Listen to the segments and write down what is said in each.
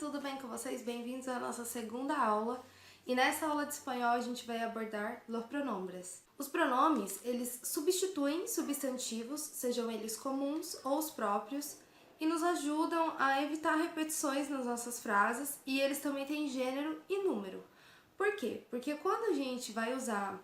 tudo bem com vocês? Bem-vindos à nossa segunda aula. E nessa aula de espanhol a gente vai abordar los pronombres. Os pronomes, eles substituem substantivos, sejam eles comuns ou os próprios, e nos ajudam a evitar repetições nas nossas frases, e eles também têm gênero e número. Por quê? Porque quando a gente vai usar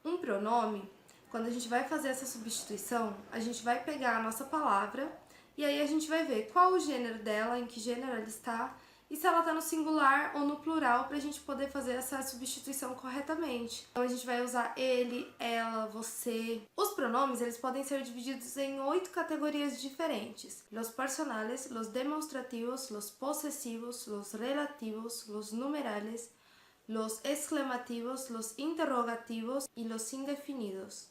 um pronome, quando a gente vai fazer essa substituição, a gente vai pegar a nossa palavra e aí a gente vai ver qual o gênero dela, em que gênero ela está e se ela está no singular ou no plural para a gente poder fazer essa substituição corretamente. Então a gente vai usar ele, ela, você. Os pronomes eles podem ser divididos em 8 categorias diferentes: los personales, los demostrativos, los posesivos, los relativos, los numerales, los exclamativos, los interrogativos e los indefinidos.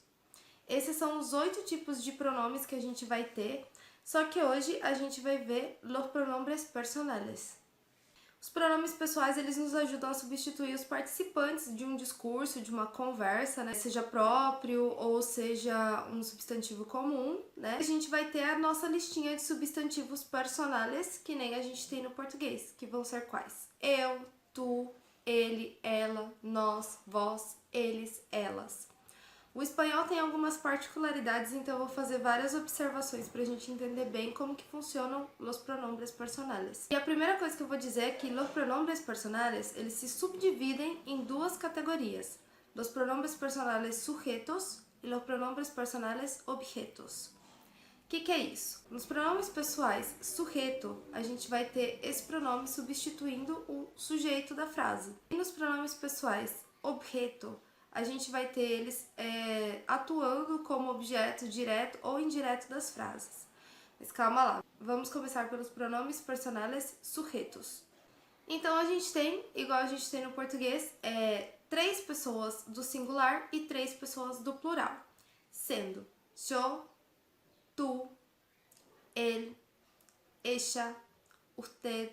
Esses são os 8 tipos de pronomes que a gente vai ter, só que hoje a gente vai ver los pronombres personales. Os pronomes pessoais, eles nos ajudam a substituir os participantes de um discurso, de uma conversa, né? Seja próprio ou seja um substantivo comum, né? A gente vai ter a nossa listinha de substantivos personales, que nem a gente tem no português, que vão ser quais? Eu, tu, ele, ela, nós, vós, eles, elas. O espanhol tem algumas particularidades, então eu vou fazer várias observações para a gente entender bem como que funcionam os pronombres personales. E a primeira coisa que eu vou dizer é que os pronombres personales, eles se subdividem em 2 categorias: os pronombres personales sujetos e os pronombres personales objetos. O que é isso? Nos pronomes pessoais sujeto, a gente vai ter esse pronome substituindo o sujeito da frase. E nos pronomes pessoais objeto, a gente vai ter eles atuando como objeto direto ou indireto das frases. Mas calma lá, vamos começar pelos pronomes personales sujetos. Então a gente tem, igual a gente tem no português, 3 pessoas do singular e 3 pessoas do plural, sendo yo, tú, él, ella, usted,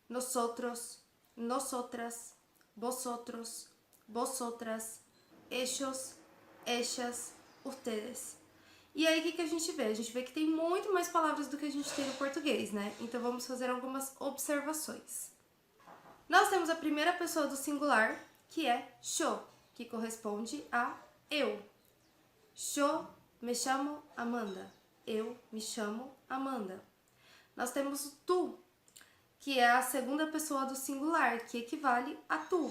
nosotros, nosotras, vosotros, vosotras, ellos, ellas, ustedes. E aí o que a gente vê? A gente vê que tem muito mais palavras do que a gente tem no português, né? Então vamos fazer algumas observações. Nós temos a primeira pessoa do singular, que é yo, que corresponde a eu. Yo me chamo Amanda. Eu me chamo Amanda. Nós temos o tu, que é a segunda pessoa do singular, que equivale a tu.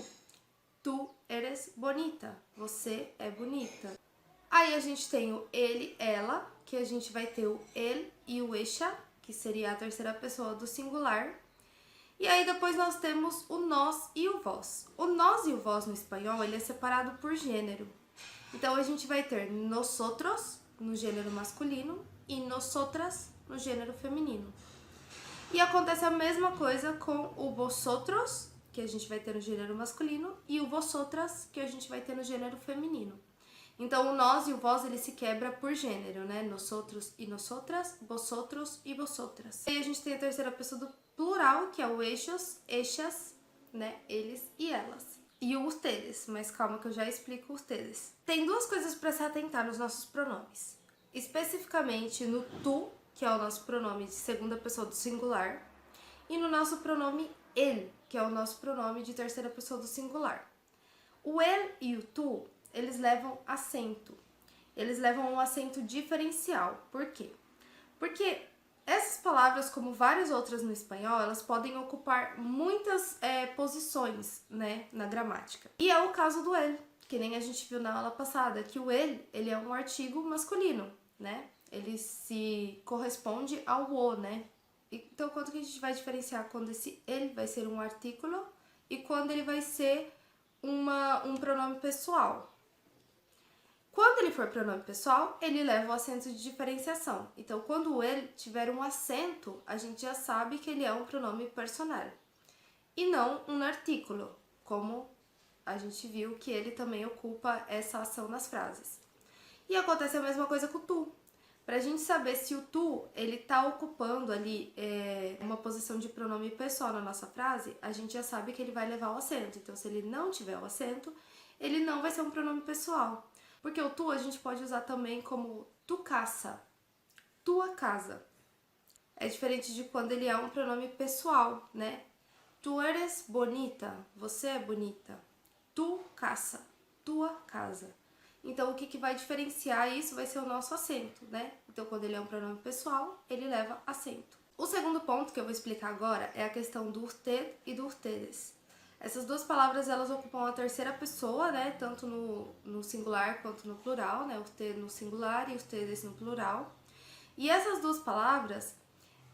Tu eres bonita. Você é bonita. Aí a gente tem o ele, ela, que a gente vai ter o ele e o ella, que seria a terceira pessoa do singular. E aí depois nós temos o nós e o vós. O nós e o vós no espanhol, ele é separado por gênero. Então a gente vai ter nosotros, no gênero masculino, e nosotras, no gênero feminino. E acontece a mesma coisa com o vosotros, que a gente vai ter no gênero masculino, e o vosotras, que a gente vai ter no gênero feminino. Então, o nós e o vós, ele se quebra por gênero, né? Nosotros e nosotras, vosotros e vosotras. E aí a gente tem a terceira pessoa do plural, que é o ellos, ellas, né? Eles e elas. E o ustedes, mas calma que eu já explico ustedes. Tem 2 coisas para se atentar nos nossos pronomes. Especificamente no tu, que é o nosso pronome de segunda pessoa do singular, e no nosso pronome ele, que é o nosso pronome de terceira pessoa do singular. O ele e o tu, eles levam acento. Eles levam um acento diferencial. Por quê? Porque essas palavras, como várias outras no espanhol, elas podem ocupar muitas posições, né, na gramática. E é o caso do ele, que nem a gente viu na aula passada, que o ele é um artigo masculino, né? Ele se corresponde ao o, né? Então, quando que a gente vai diferenciar quando esse ele vai ser um artículo e quando ele vai ser um pronome pessoal? Quando ele for pronome pessoal, ele leva o acento de diferenciação. Então, quando o ele tiver um acento, a gente já sabe que ele é um pronome personal e não um artículo, como a gente viu que ele também ocupa essa ação nas frases. E acontece a mesma coisa com o tu. Para a gente saber se o tu ele tá ocupando ali uma posição de pronome pessoal na nossa frase, a gente já sabe que ele vai levar o acento. Então, se ele não tiver o acento, ele não vai ser um pronome pessoal. Porque o tu a gente pode usar também como tu casa, tua casa. É diferente de quando ele é um pronome pessoal, né? Tu eres bonita, você é bonita. Tu casa, tua casa. Então, o que vai diferenciar isso vai ser o nosso acento, né? Então, quando ele é um pronome pessoal, ele leva acento. O segundo ponto que eu vou explicar agora é a questão do usted e do ustedes. Essas duas palavras, elas ocupam a terceira pessoa, né? Tanto no singular quanto no plural, né? Usted no singular e ustedes no plural. E essas duas palavras,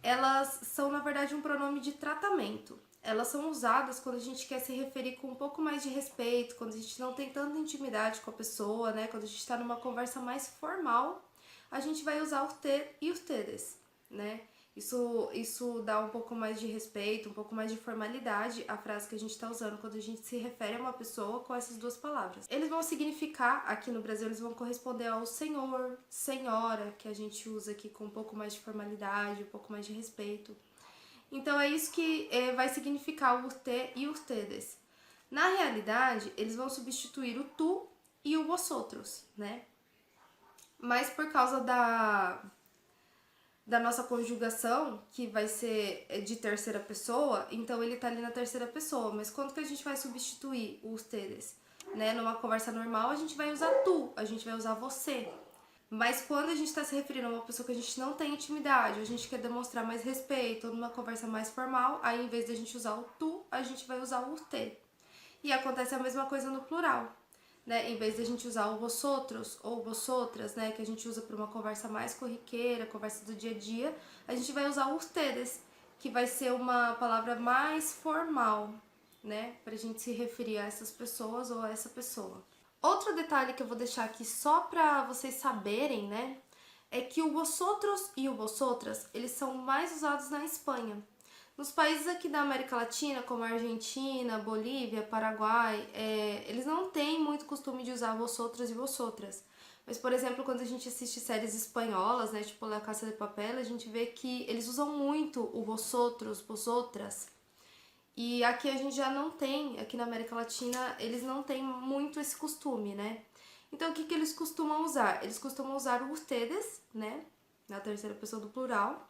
elas são, na verdade, um pronome de tratamento. Elas são usadas quando a gente quer se referir com um pouco mais de respeito, quando a gente não tem tanta intimidade com a pessoa, né? Quando a gente está numa conversa mais formal, a gente vai usar usted e ustedes, né? Isso dá um pouco mais de respeito, um pouco mais de formalidade à frase que a gente está usando quando a gente se refere a uma pessoa com essas duas palavras. Eles vão significar, aqui no Brasil, eles vão corresponder ao senhor, senhora, que a gente usa aqui com um pouco mais de formalidade, um pouco mais de respeito. Então é isso que vai significar o usted e ustedes. Na realidade, eles vão substituir o tu e o vosotros, né? Mas por causa da nossa conjugação, que vai ser de terceira pessoa, então ele tá ali na terceira pessoa. Mas quando que a gente vai substituir o ustedes? Né? Numa conversa normal, a gente vai usar tu, a gente vai usar você. Mas quando a gente está se referindo a uma pessoa que a gente não tem intimidade, a gente quer demonstrar mais respeito, ou numa conversa mais formal, aí em vez de a gente usar o tu, a gente vai usar o usted. E acontece a mesma coisa no plural. Né? Em vez de a gente usar o vosotros ou vosotras, né, que a gente usa para uma conversa mais corriqueira, conversa do dia a dia, a gente vai usar o ustedes, que vai ser uma palavra mais formal, né, para a gente se referir a essas pessoas ou a essa pessoa. Outro detalhe que eu vou deixar aqui só para vocês saberem, né, é que o vosotros e o vosotras, eles são mais usados na Espanha. Nos países aqui da América Latina, como a Argentina, Bolívia, Paraguai, eles não têm muito costume de usar vosotros e vosotras. Mas, por exemplo, quando a gente assiste séries espanholas, né, tipo La Casa de Papel, a gente vê que eles usam muito o vosotros, vosotras. E aqui a gente já não tem, aqui na América Latina, eles não têm muito esse costume, né? Então, o que eles costumam usar? Eles costumam usar o ustedes, né, na terceira pessoa do plural,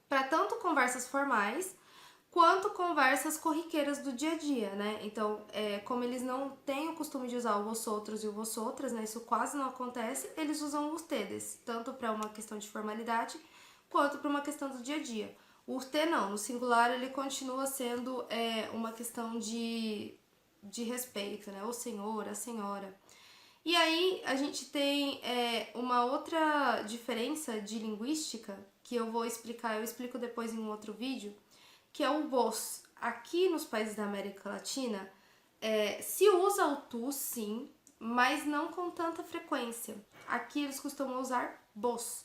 para tanto conversas formais quanto conversas corriqueiras do dia a dia, né? Então, como eles não têm o costume de usar o vosotros e o vosotras, né? Isso quase não acontece, eles usam o ustedes, tanto para uma questão de formalidade quanto para uma questão do dia a dia. O usted não, no singular ele continua sendo uma questão de respeito, né? O senhor, a senhora. E aí a gente tem uma outra diferença de linguística que eu vou explicar, eu explico depois em um outro vídeo, que é o vos. Aqui nos países da América Latina se usa o tu, sim, mas não com tanta frequência. Aqui eles costumam usar vos.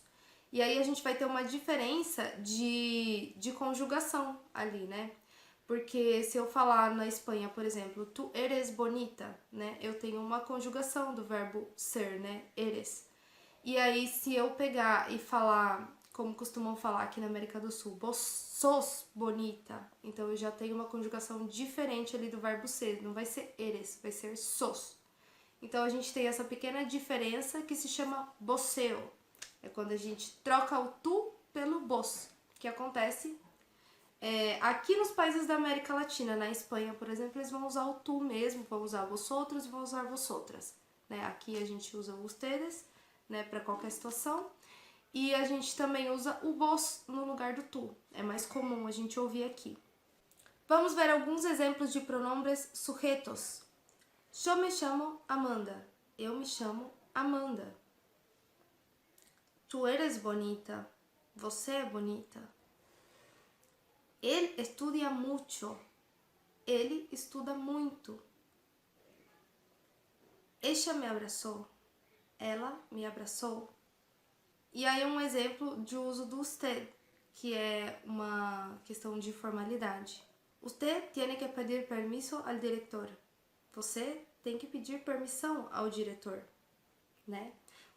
E aí a gente vai ter uma diferença de conjugação ali, né? Porque se eu falar na Espanha, por exemplo, tu eres bonita, né? Eu tenho uma conjugação do verbo ser, né? Eres. E aí, se eu pegar e falar, como costumam falar aqui na América do Sul, vos sos bonita, então eu já tenho uma conjugação diferente ali do verbo ser. Não vai ser eres, vai ser sos. Então a gente tem essa pequena diferença que se chama voseo. É quando a gente troca o tu pelo vos, que acontece aqui nos países da América Latina. Na Espanha, por exemplo, eles vão usar o tu mesmo, vão usar vosotros e vão usar vosotras. Né? Aqui a gente usa o ustedes, né, para qualquer situação. E a gente também usa o vos no lugar do tu. É mais comum a gente ouvir aqui. Vamos ver alguns exemplos de pronombres sujetos. Eu me chamo Amanda. Eu me chamo Amanda. Tu eres bonita. Você é bonita. Ele estudia mucho. Ele estuda muito. Ella me abraçou. Ela me abraçou. E aí um exemplo de uso do usted, que é uma questão de formalidade. Usted tiene que pedir permiso al director. Você tem que pedir permissão ao diretor, né?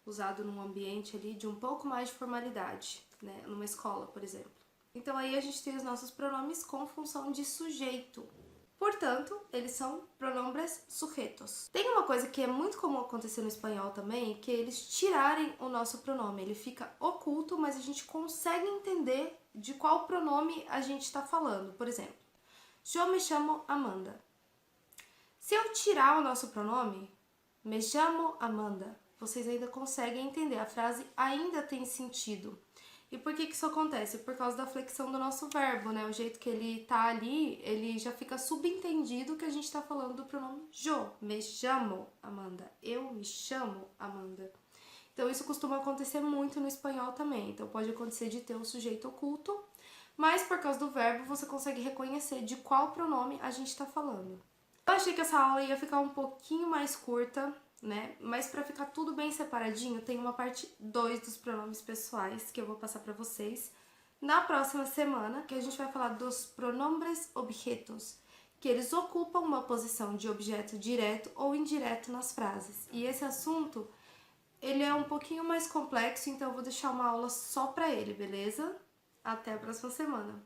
Usado num ambiente ali de um pouco mais de formalidade, né? Numa escola, por exemplo. Então aí a gente tem os nossos pronomes com função de sujeito. Portanto, eles são pronombres sujetos. Tem uma coisa que é muito comum acontecer no espanhol também, que é eles tirarem o nosso pronome. Ele fica oculto, mas a gente consegue entender de qual pronome a gente está falando. Por exemplo, Je me chamo Amanda. Se eu tirar o nosso pronome, me chamo Amanda, vocês ainda conseguem entender, a frase ainda tem sentido. E por que isso acontece? Por causa da flexão do nosso verbo, né? O jeito que ele tá ali, ele já fica subentendido que a gente tá falando do pronome jo. Me chamo Amanda. Eu me chamo Amanda. Então isso costuma acontecer muito no espanhol também. Então pode acontecer de ter um sujeito oculto, mas por causa do verbo você consegue reconhecer de qual pronome a gente tá falando. Eu achei que essa aula ia ficar um pouquinho mais curta, né? Mas para ficar tudo bem separadinho, tem uma parte 2 dos pronomes pessoais que eu vou passar para vocês na próxima semana, que a gente vai falar dos pronombres objetos, que eles ocupam uma posição de objeto direto ou indireto nas frases. E esse assunto, ele é um pouquinho mais complexo, então eu vou deixar uma aula só para ele, beleza? Até a próxima semana!